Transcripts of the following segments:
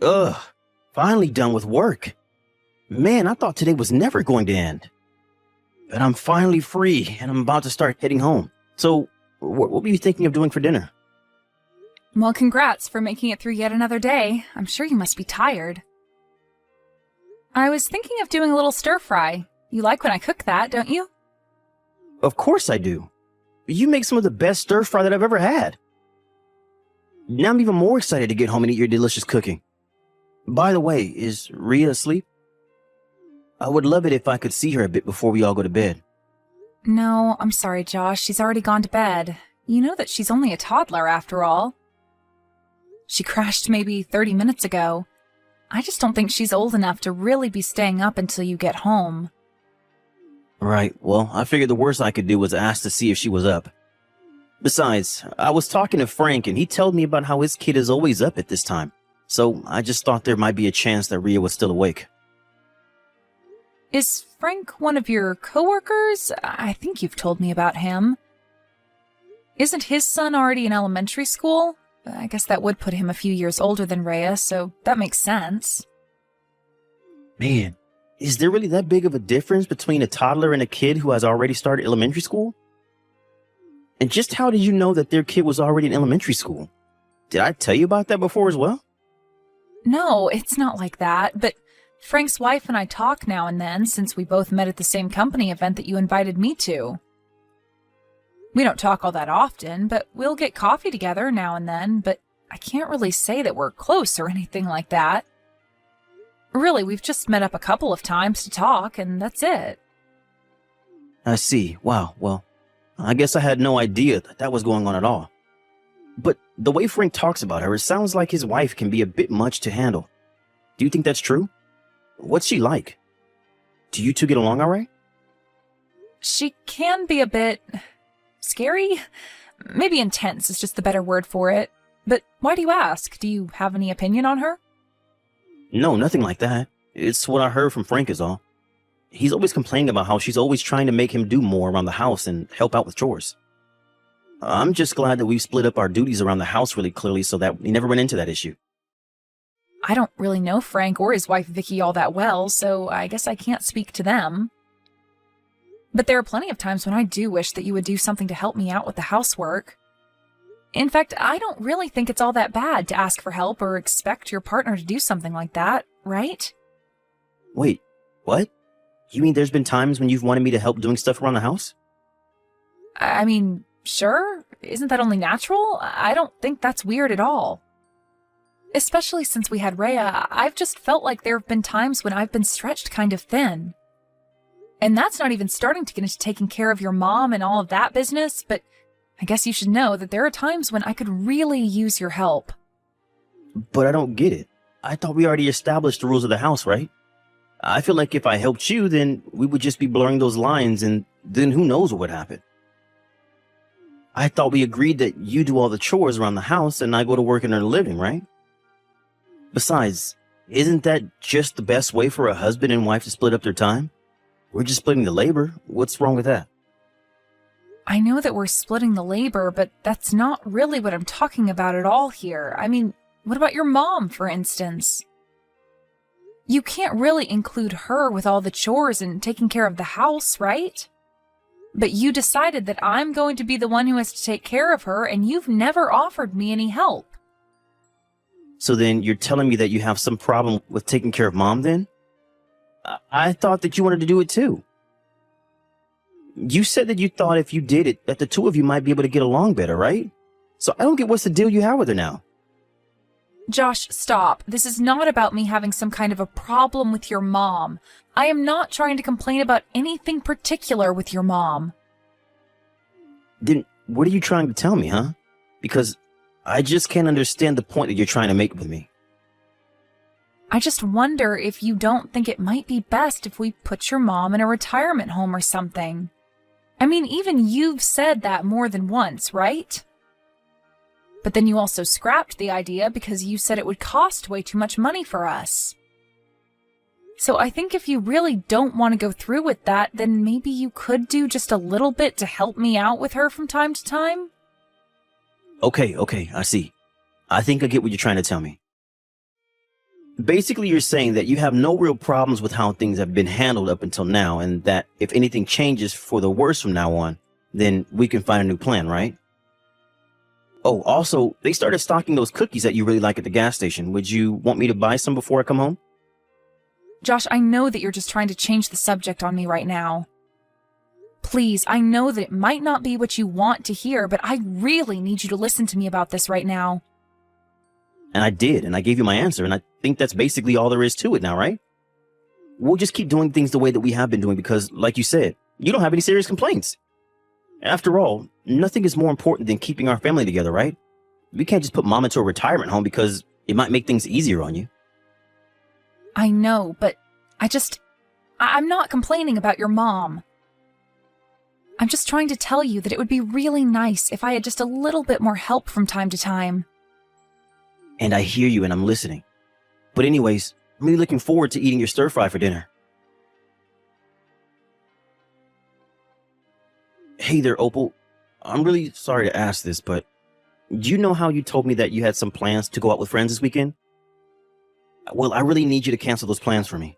Ugh, finally done with work. Man, I thought today was never going to end. But I'm finally free, and I'm about to start heading home. So, what were you thinking of doing for dinner? Well, congrats for making it through yet another day. I'm sure you must be tired. I was thinking of doing a little stir-fry. You like when I cook that, don't you? Of course I do. You make some of the best stir-fry that I've ever had. Now I'm even more excited to get home and eat your delicious cooking. By the way, is Rhea asleep? I would love it if I could see her a bit before we all go to bed. No, I'm sorry, Josh. She's already gone to bed. You know that she's only a toddler after all. She crashed maybe 30 minutes ago. I just don't think she's old enough to really be staying up until you get home. Right, well, I figured the worst I could do was ask to see if she was up. Besides, I was talking to Frank and he told me about how his kid is always up at this time. So I just thought there might be a chance that Rhea was still awake. Is Frank one of your coworkers? I think you've told me about him. Isn't his son already in elementary school? I guess that would put him a few years older than Rhea, so that makes sense. Man, is there really that big of a difference between a toddler and a kid who has already started elementary school? And just how did you know that their kid was already in elementary school? Did I tell you about that before as well? No, it's not like that, but Frank's wife and I talk now and then since we both met at the same company event that you invited me to. We don't talk all that often, but we'll get coffee together now and then, but I can't really say that we're close or anything like that. Really, we've just met up a couple of times to talk, and that's it. I see. Wow, well, I guess I had no idea that was going on at all. But the way Frank talks about her, it sounds like his wife can be a bit much to handle. Do you think that's true? What's she like? Do you two get along all right? She can be a bit scary? Maybe intense is just the better word for it. But why do you ask? Do you have any opinion on her? No, nothing like that. It's what I heard from Frank is all. He's always complaining about how she's always trying to make him do more around the house and help out with chores. I'm just glad that we've split up our duties around the house really clearly so that we never run into that issue. I don't really know Frank or his wife Vicky all that well, so I guess I can't speak to them. But there are plenty of times when I do wish that you would do something to help me out with the housework. In fact, I don't really think it's all that bad to ask for help or expect your partner to do something like that, right? Wait, what? You mean there's been times when you've wanted me to help doing stuff around the house? I mean, sure. Isn't that only natural? I don't think that's weird at all. Especially since we had Rhea, I've just felt like there have been times when I've been stretched kind of thin. And that's not even starting to get into taking care of your mom and all of that business, but I guess you should know that there are times when I could really use your help. But I don't get it. I thought we already established the rules of the house, right? I feel like if I helped you, then we would just be blurring those lines, and then who knows what would happen. I thought we agreed that you do all the chores around the house and I go to work and earn a living, right? Besides, isn't that just the best way for a husband and wife to split up their time? We're just splitting the labor. What's wrong with that? I know that we're splitting the labor, but that's not really what I'm talking about at all here. I mean, what about your mom, for instance? You can't really include her with all the chores and taking care of the house, right? But you decided that I'm going to be the one who has to take care of her, and you've never offered me any help. So then you're telling me that you have some problem with taking care of mom then? I thought that you wanted to do it too. You said that you thought if you did it, that the two of you might be able to get along better, right? So I don't get what's the deal you have with her now. Josh, stop. This is not about me having some kind of a problem with your mom. I am not trying to complain about anything particular with your mom. Then what are you trying to tell me, huh? Because I just can't understand the point that you're trying to make with me. I just wonder if you don't think it might be best if we put your mom in a retirement home or something. I mean, even you've said that more than once, right? But then you also scrapped the idea because you said it would cost way too much money for us. So I think if you really don't want to go through with that, then maybe you could do just a little bit to help me out with her from time to time? Okay, I see. I think I get what you're trying to tell me. Basically, you're saying that you have no real problems with how things have been handled up until now, and that if anything changes for the worse from now on, then we can find a new plan, right? Oh, also, they started stocking those cookies that you really like at the gas station. Would you want me to buy some before I come home? Josh, I know that you're just trying to change the subject on me right now. Please, I know that it might not be what you want to hear, but I really need you to listen to me about this right now. And I did, and I gave you my answer, and I think that's basically all there is to it now, right? We'll just keep doing things the way that we have been doing because, like you said, you don't have any serious complaints. After all, nothing is more important than keeping our family together, right? We can't just put Mom into a retirement home because it might make things easier on you. I know, but I'm not complaining about your mom. I'm just trying to tell you that it would be really nice if I had just a little bit more help from time to time. And I hear you and I'm listening. But anyways, I'm really looking forward to eating your stir fry for dinner. Hey there, Opal. I'm really sorry to ask this, but do you know how you told me that you had some plans to go out with friends this weekend? Well, I really need you to cancel those plans for me.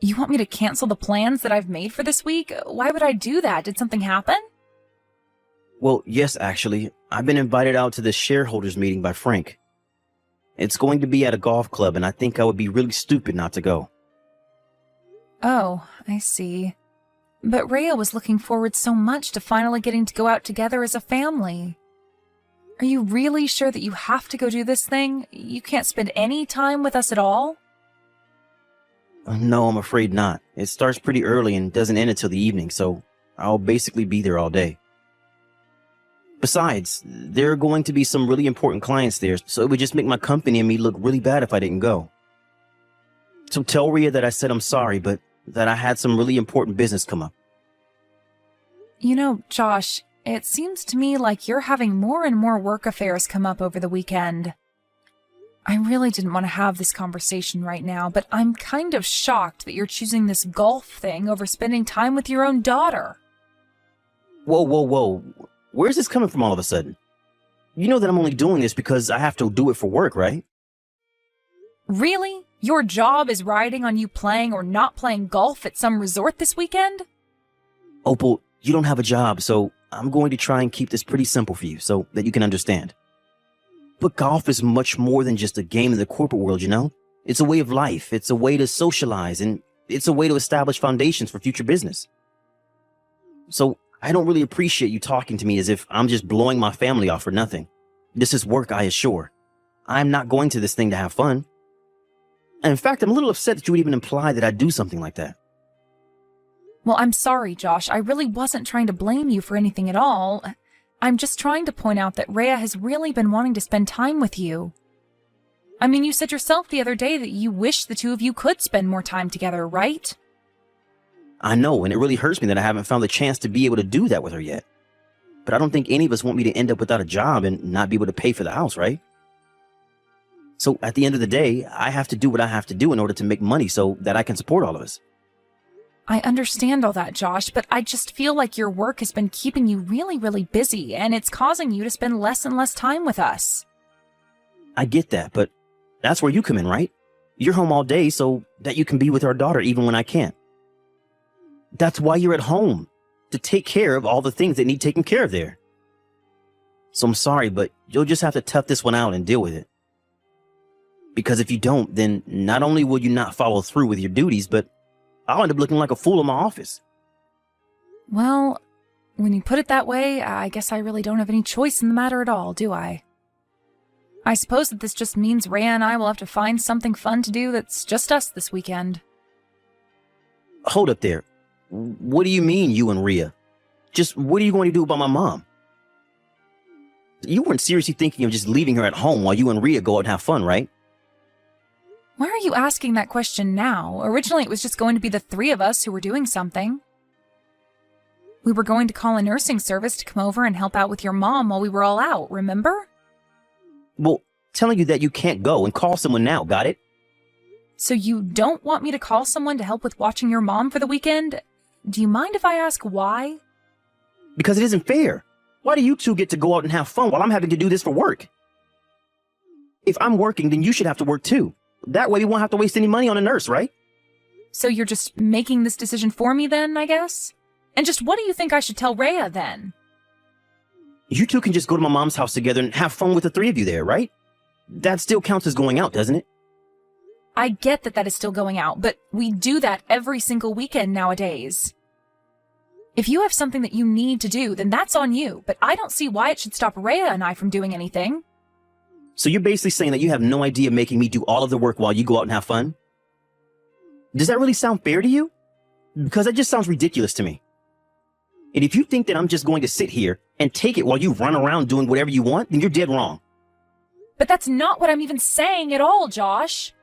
You want me to cancel the plans that I've made for this week? Why would I do that? Did something happen? Well, yes, actually. I've been invited out to this shareholders meeting by Frank. It's going to be at a golf club, and I think I would be really stupid not to go. Oh, I see. But Rhea was looking forward so much to finally getting to go out together as a family. Are you really sure that you have to go do this thing? You can't spend any time with us at all? No, I'm afraid not. It starts pretty early and doesn't end until the evening, so I'll basically be there all day. Besides, there are going to be some really important clients there, so it would just make my company and me look really bad if I didn't go. So tell Rhea that I said I'm sorry, but that I had some really important business come up. You know, Josh, it seems to me like you're having more and more work affairs come up over the weekend. I really didn't want to have this conversation right now, but I'm kind of shocked that you're choosing this golf thing over spending time with your own daughter. Whoa. Where's this coming from all of a sudden? You know that I'm only doing this because I have to do it for work, right? Really? Your job is riding on you playing or not playing golf at some resort this weekend? Opal, you don't have a job, so I'm going to try and keep this pretty simple for you so that you can understand. But golf is much more than just a game in the corporate world, you know? It's a way of life, it's a way to socialize, and it's a way to establish foundations for future business. So I don't really appreciate you talking to me as if I'm just blowing my family off for nothing. This is work, I assure. I'm not going to this thing to have fun. And in fact, I'm a little upset that you would even imply that I'd do something like that. Well, I'm sorry, Josh. I really wasn't trying to blame you for anything at all. I'm just trying to point out that Rhea has really been wanting to spend time with you. I mean, you said yourself the other day that you wish the two of you could spend more time together, right? I know, and it really hurts me that I haven't found the chance to be able to do that with her yet. But I don't think any of us want me to end up without a job and not be able to pay for the house, right? So at the end of the day, I have to do what I have to do in order to make money so that I can support all of us. I understand all that, Josh, but I just feel like your work has been keeping you really, really busy, and it's causing you to spend less and less time with us. I get that, but that's where you come in, right? You're home all day so that you can be with our daughter even when I can't. That's why you're at home, to take care of all the things that need taken care of there. So I'm sorry, but you'll just have to tough this one out and deal with it. Because if you don't, then not only will you not follow through with your duties, but I'll end up looking like a fool in my office. Well, when you put it that way, I guess I really don't have any choice in the matter at all, do I? I suppose that this just means Rhea and I will have to find something fun to do that's just us this weekend. Hold up there. What do you mean, you and Rhea? Just what are you going to do about my mom? You weren't seriously thinking of just leaving her at home while you and Rhea go out and have fun, right? Why are you asking that question now? Originally, it was just going to be the three of us who were doing something. We were going to call a nursing service to come over and help out with your mom while we were all out, remember? Well, telling you that you can't go and call someone now, got it? So you don't want me to call someone to help with watching your mom for the weekend? Do you mind if I ask why? Because it isn't fair. Why do you two get to go out and have fun while I'm having to do this for work? If I'm working, then you should have to work too. That way we won't have to waste any money on a nurse, right? So you're just making this decision for me then, I guess? And just what do you think I should tell Rhea then? You two can just go to my mom's house together and have fun with the three of you there, right? That still counts as going out, doesn't it? I get that is still going out, but we do that every single weekend nowadays. If you have something that you need to do, then that's on you, but I don't see why it should stop Rhea and I from doing anything. So you're basically saying that you have no idea making me do all of the work while you go out and have fun? Does that really sound fair to you? Because that just sounds ridiculous to me. And if you think that I'm just going to sit here and take it while you run around doing whatever you want, then you're dead wrong. But that's not what I'm even saying at all, Josh.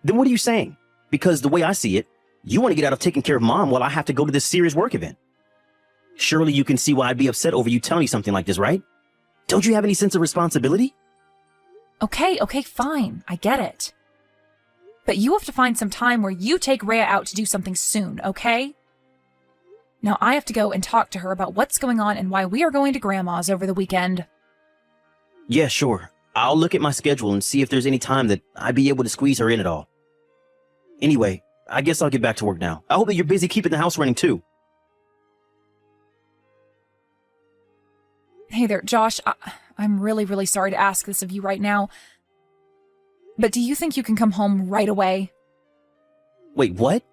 Then what are you saying? Because the way I see it, you want to get out of taking care of Mom while I have to go to this serious work event. Surely you can see why I'd be upset over you telling me something like this, right? Don't you have any sense of responsibility? Okay, fine. I get it. But you have to find some time where you take Rhea out to do something soon, okay? Now I have to go and talk to her about what's going on and why we are going to Grandma's over the weekend. Yeah, sure. I'll look at my schedule and see if there's any time that I'd be able to squeeze her in at all. Anyway, I guess I'll get back to work now. I hope that you're busy keeping the house running too. Hey there, Josh. I'm really sorry to ask this of you right now. But do you think you can come home right away? Wait, what?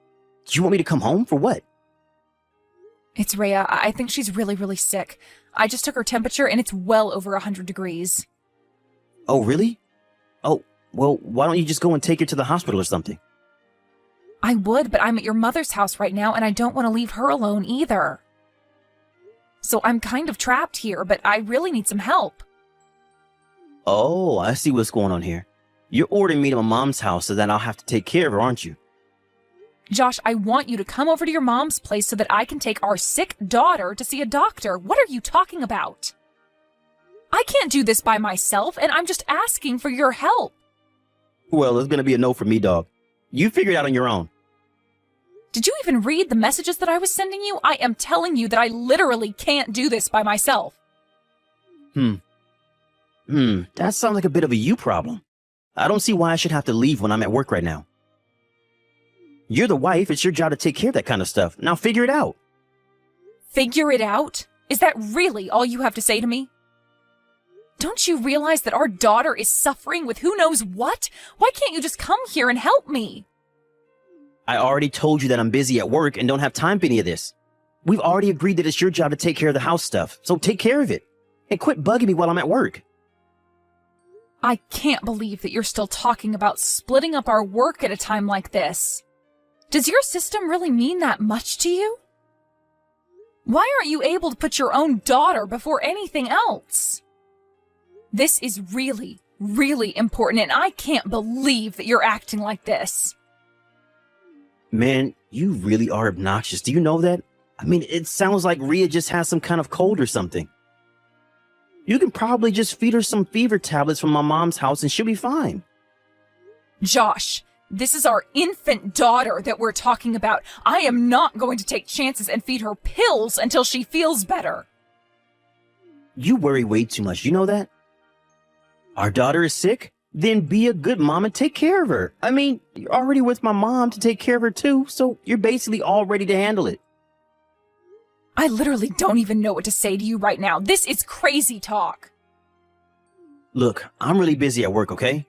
Do you want me to come home for what? It's Rhea. I think she's really sick. I just took her temperature and it's well over 100 degrees. Oh, really? Oh, well, why don't you just go and take her to the hospital or something? I would, but I'm at your mother's house right now and I don't want to leave her alone either. So I'm kind of trapped here, but I really need some help. Oh, I see what's going on here. You're ordering me to my mom's house so that I'll have to take care of her, aren't you? Josh, I want you to come over to your mom's place so that I can take our sick daughter to see a doctor. What are you talking about? I can't do this by myself, and I'm just asking for your help. Well, it's gonna be a no for me, dog. You figure it out on your own. Did you even read the messages that I was sending you? I am telling you that I literally can't do this by myself. That sounds like a bit of a you problem. I don't see why I should have to leave when I'm at work right now. You're the wife, it's your job to take care of that kind of stuff. Now figure it out. Figure it out? Is that really all you have to say to me? Don't you realize that our daughter is suffering with who knows what? Why can't you just come here and help me? I already told you that I'm busy at work and don't have time for any of this. We've already agreed that it's your job to take care of the house stuff, so take care of it. And quit bugging me while I'm at work. I can't believe that you're still talking about splitting up our work at a time like this. Does your system really mean that much to you? Why aren't you able to put your own daughter before anything else? This is really important, and I can't believe that you're acting like this. Man, you really are obnoxious. Do you know that? I mean, it sounds like Rhea just has some kind of cold or something. You can probably just feed her some fever tablets from my mom's house and she'll be fine. Josh, this is our infant daughter that we're talking about. I am not going to take chances and feed her pills until she feels better. You worry way too much. You know that? Our daughter is sick? Then be a good mom and take care of her. I mean, you're already with my mom to take care of her too, so you're basically all ready to handle it. I literally don't even know what to say to you right now. This is crazy talk. Look, I'm really busy at work, okay?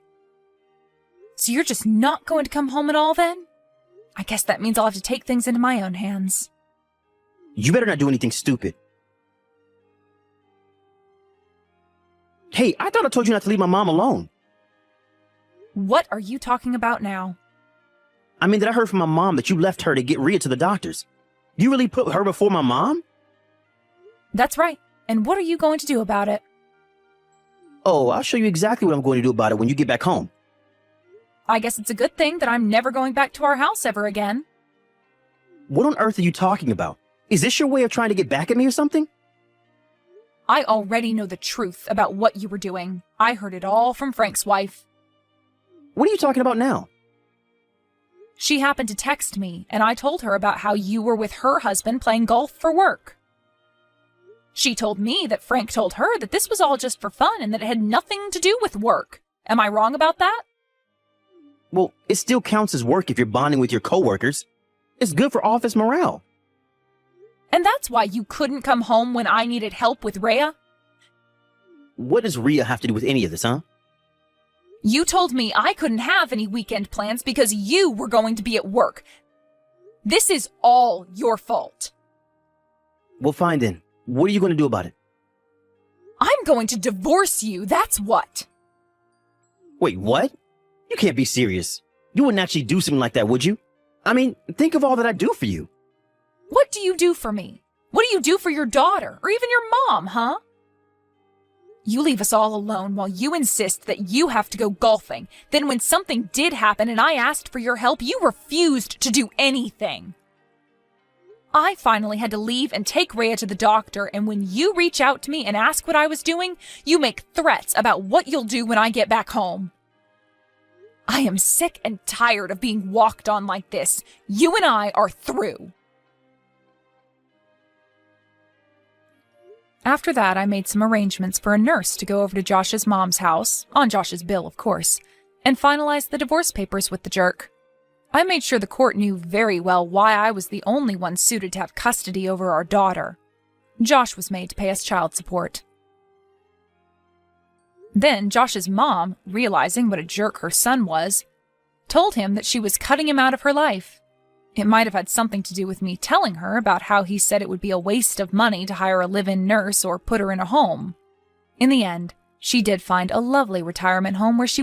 So you're just not going to come home at all then? I guess that means I'll have to take things into my own hands. You better not do anything stupid. Hey, I thought I told you not to leave my mom alone. What are you talking about now? I mean, that I heard from my mom that you left her to get Rhea to the doctors. You really put her before my mom? That's right. And what are you going to do about it? Oh, I'll show you exactly what I'm going to do about it when you get back home. I guess it's a good thing that I'm never going back to our house ever again. What on earth are you talking about? Is this your way of trying to get back at me or something? I already know the truth about what you were doing. I heard it all from Frank's wife. What are you talking about now? She happened to text me, and I told her about how you were with her husband playing golf for work. She told me that Frank told her that this was all just for fun and that it had nothing to do with work. Am I wrong about that? Well, it still counts as work if you're bonding with your coworkers. It's good for office morale. And that's why you couldn't come home when I needed help with Rhea? What does Rhea have to do with any of this, huh? You told me I couldn't have any weekend plans because you were going to be at work. This is all your fault. Well, fine then. What are you going to do about it? I'm going to divorce you, that's what. Wait, what? You can't be serious. You wouldn't actually do something like that, would you? I mean, think of all that I do for you. What do you do for me? What do you do for your daughter, or even your mom, huh? You leave us all alone while you insist that you have to go golfing. Then when something did happen and I asked for your help, you refused to do anything. I finally had to leave and take Rhea to the doctor, and when you reach out to me and ask what I was doing, you make threats about what you'll do when I get back home. I am sick and tired of being walked on like this. You and I are through. After that, I made some arrangements for a nurse to go over to Josh's mom's house, on Josh's bill, of course, and finalized the divorce papers with the jerk. I made sure the court knew very well why I was the only one suited to have custody over our daughter. Josh was made to pay us child support. Then Josh's mom, realizing what a jerk her son was, told him that she was cutting him out of her life. It might have had something to do with me telling her about how he said it would be a waste of money to hire a live-in nurse or put her in a home. In the end, she did find a lovely retirement home where she went